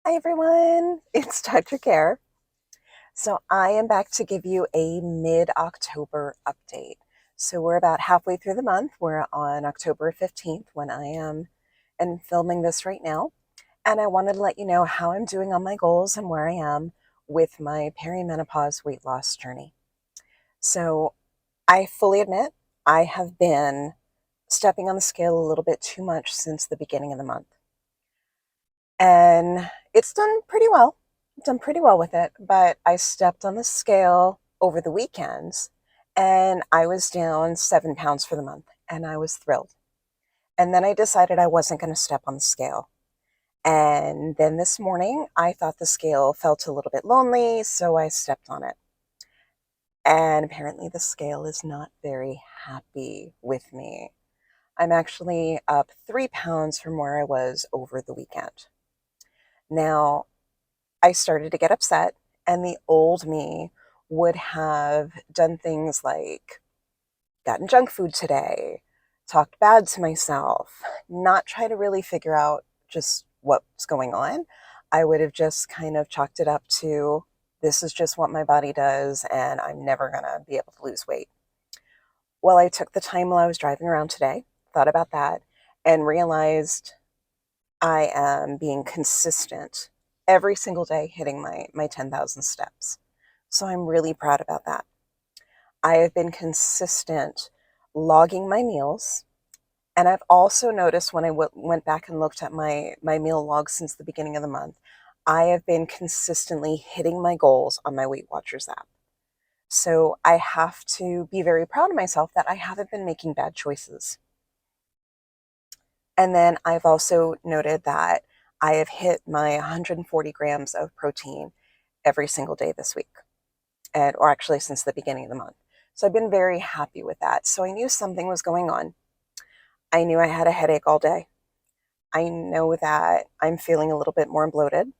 Hi everyone, it's Dr. Care. So I am back to give you a mid-October update. So we're about halfway through the month. We're on October 15th when I am and filming this right now. And I wanted to let you know how I'm doing on my goals and where I am with my perimenopause weight loss journey. So I fully admit I have been stepping on the scale a little bit too much since the beginning of the month. And it's done pretty well. Done pretty well with it, but I stepped on the scale over the weekends and I was down 7 pounds for the month and I was thrilled. And then I decided I wasn't going to step on the scale. And then this morning I thought the scale felt a little bit lonely, so I stepped on it. And apparently the scale is not very happy with me. I'm actually up 3 pounds from where I was over the weekend. Now, I started to get upset, and the old me would have done things like gotten junk food today, talked bad to myself, not try to really figure out just what's going on. I would have just kind of chalked it up to this is just what my body does, and I'm never going to be able to lose weight. Well, I took the time while I was driving around today, thought about that, and realized I am being consistent every single day hitting my 10,000 steps. So I'm really proud about that. I have been consistent logging my meals. And I've also noticed when I went back and looked at my meal log since the beginning of the month, I have been consistently hitting my goals on my Weight Watchers app. So I have to be very proud of myself that I haven't been making bad choices. And then I've also noted that I have hit my 140 grams of protein every single day this week, or actually since the beginning of the month. So I've been very happy with that. So I knew something was going on. I knew I had a headache all day. I know that I'm feeling a little bit more bloated.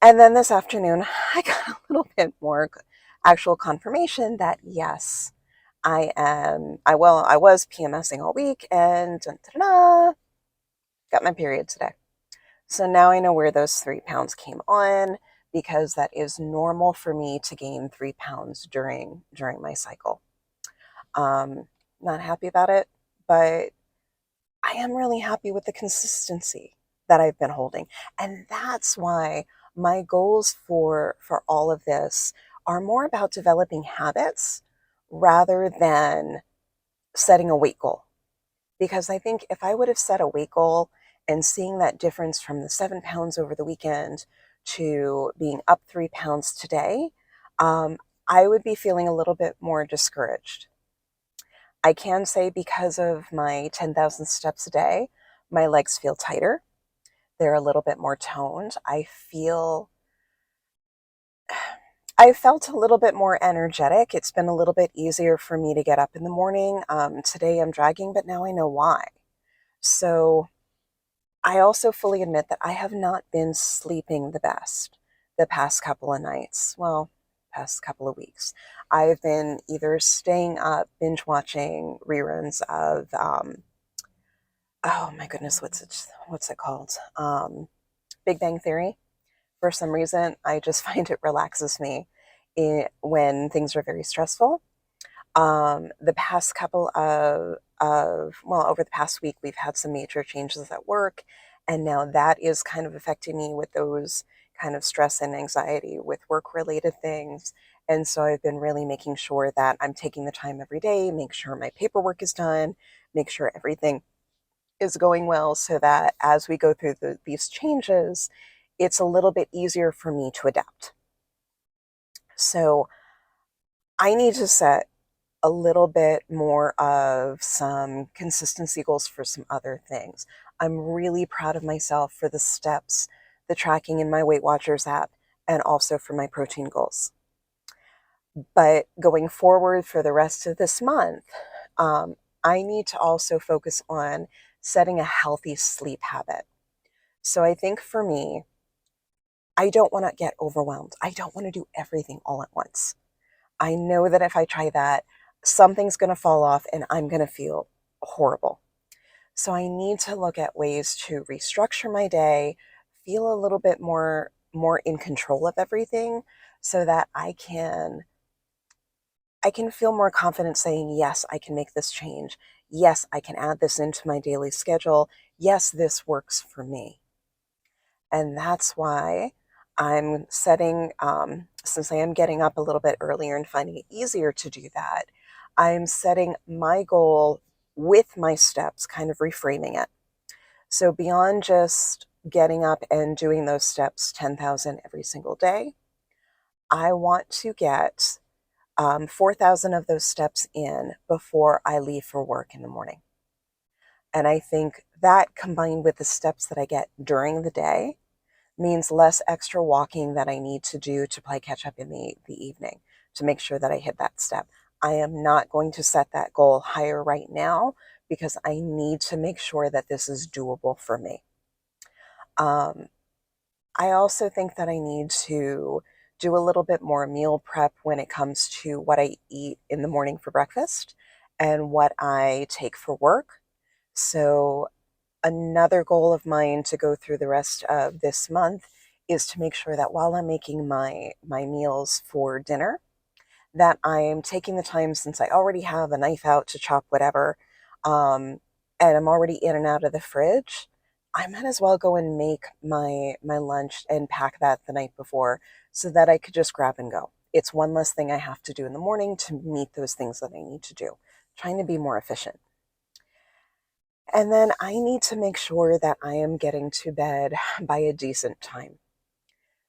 And then this afternoon, I got a little bit more actual confirmation that yes, I was PMSing all week and got my period today. So now I know where those 3 pounds came on, because that is normal for me to gain 3 pounds during my cycle. Not happy about it, but I am really happy with the consistency that I've been holding. And that's why my goals for all of this are more about developing habits rather than setting a weight goal. Because I think if I would have set a weight goal and seeing that difference from the 7 pounds over the weekend to being up 3 pounds today, I would be feeling a little bit more discouraged. I can say because of my 10,000 steps a day, my legs feel tighter. They're a little bit more toned. I felt a little bit more energetic. It's been a little bit easier for me to get up in the morning. Today I'm dragging, but now I know why. So I also fully admit that I have not been sleeping the best the past couple of nights. Well, past couple of weeks. I've been either staying up, binge watching reruns of, oh my goodness, what's it called? Big Bang Theory. For some reason, I just find it relaxes me when things are very stressful. The past couple well, over the past week, we've had some major changes at work, and now that is kind of affecting me with those kind of stress and anxiety with work-related things. And so I've been really making sure that I'm taking the time every day, make sure my paperwork is done, make sure everything is going well, so that as we go through these changes, it's a little bit easier for me to adapt. So I need to set a little bit more of some consistency goals for some other things. I'm really proud of myself for the steps, the tracking in my Weight Watchers app, and also for my protein goals. But going forward for the rest of this month, I need to also focus on setting a healthy sleep habit. So I think for me, I don't want to get overwhelmed. I don't want to do everything all at once. I know that if I try that, something's going to fall off and I'm going to feel horrible. So I need to look at ways to restructure my day, feel a little bit more in control of everything so that I can feel more confident saying, yes, I can make this change. Yes, I can add this into my daily schedule. Yes, this works for me. And that's why I'm setting, since I am getting up a little bit earlier and finding it easier to do that, I'm setting my goal with my steps, kind of reframing it. So beyond just getting up and doing those steps 10,000 every single day, I want to get 4,000 of those steps in before I leave for work in the morning. And I think that combined with the steps that I get during the day means less extra walking that I need to do to play catch up in the evening to make sure that I hit that step. I am not going to set that goal higher right now because I need to make sure that this is doable for me. Um, I also think that I need to do a little bit more meal prep when it comes to what I eat in the morning for breakfast and what I take for work. So, another goal of mine to go through the rest of this month is to make sure that while I'm making my meals for dinner, that I am taking the time since I already have a knife out to chop whatever, and I'm already in and out of the fridge. I might as well go and make my lunch and pack that the night before so that I could just grab and go. It's one less thing I have to do in the morning to meet those things that I need to do. Trying to be more efficient. And then I need to make sure that I am getting to bed by a decent time.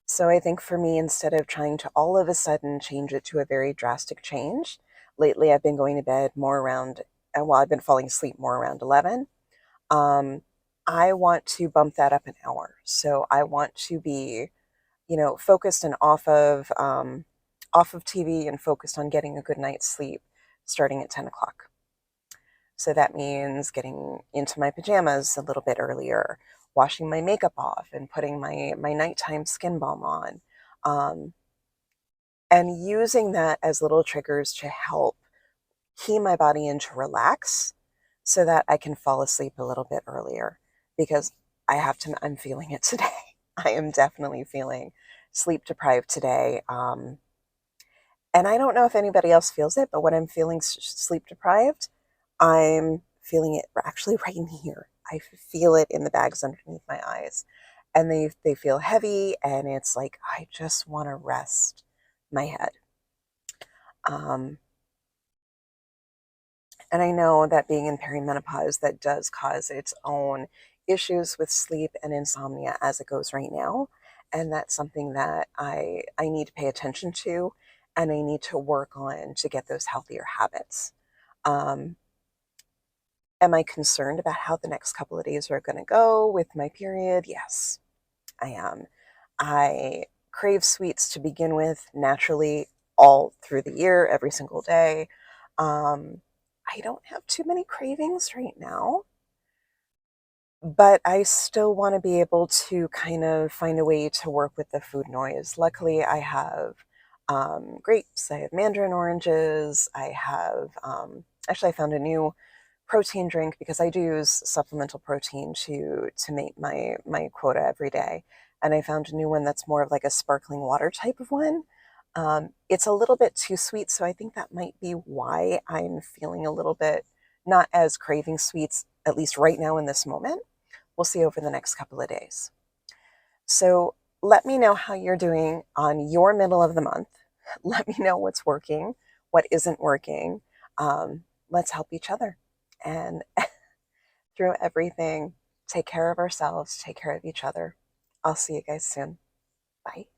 So I think for me, instead of trying to all of a sudden change it to a very drastic change, lately I've been going to bed more around, well, I've been falling asleep more around 11. Um, I want to bump that up an hour. So I want to be, focused and off of TV and focused on getting a good night's sleep starting at 10 o'clock. So that means getting into my pajamas a little bit earlier, washing my makeup off and putting my nighttime skin balm on, um, and using that as little triggers to help key my body into relax so that I can fall asleep a little bit earlier because I'm feeling it today. I am definitely feeling sleep deprived today. And I don't know if anybody else feels it, but when I'm feeling sleep deprived, I'm feeling it actually right in here. I feel it in the bags underneath my eyes. And they feel heavy, and it's like, I just want to rest my head. Um, and I know that being in perimenopause, that does cause its own issues with sleep and insomnia as it goes right now. And that's something that I need to pay attention to, and I need to work on to get those healthier habits. Um, Am I concerned about how the next couple of days are going to go with my period? Yes, I am. I crave sweets to begin with naturally all through the year, every single day. Um, I don't have too many cravings right now, but I still want to be able to kind of find a way to work with the food noise. Luckily, I have grapes, I have mandarin oranges, I have, actually, I found a new protein drink because I do use supplemental protein to make my quota every day. And I found a new one that's more of like a sparkling water type of one. It's a little bit too sweet, so I think that might be why I'm feeling a little bit not as craving sweets, at least right now in this moment. We'll see over the next couple of days. So let me know how you're doing on your middle of the month. Let me know what's working, what isn't working. Let's help each other. And through everything, take care of ourselves, take care of each other. I'll see you guys soon. Bye.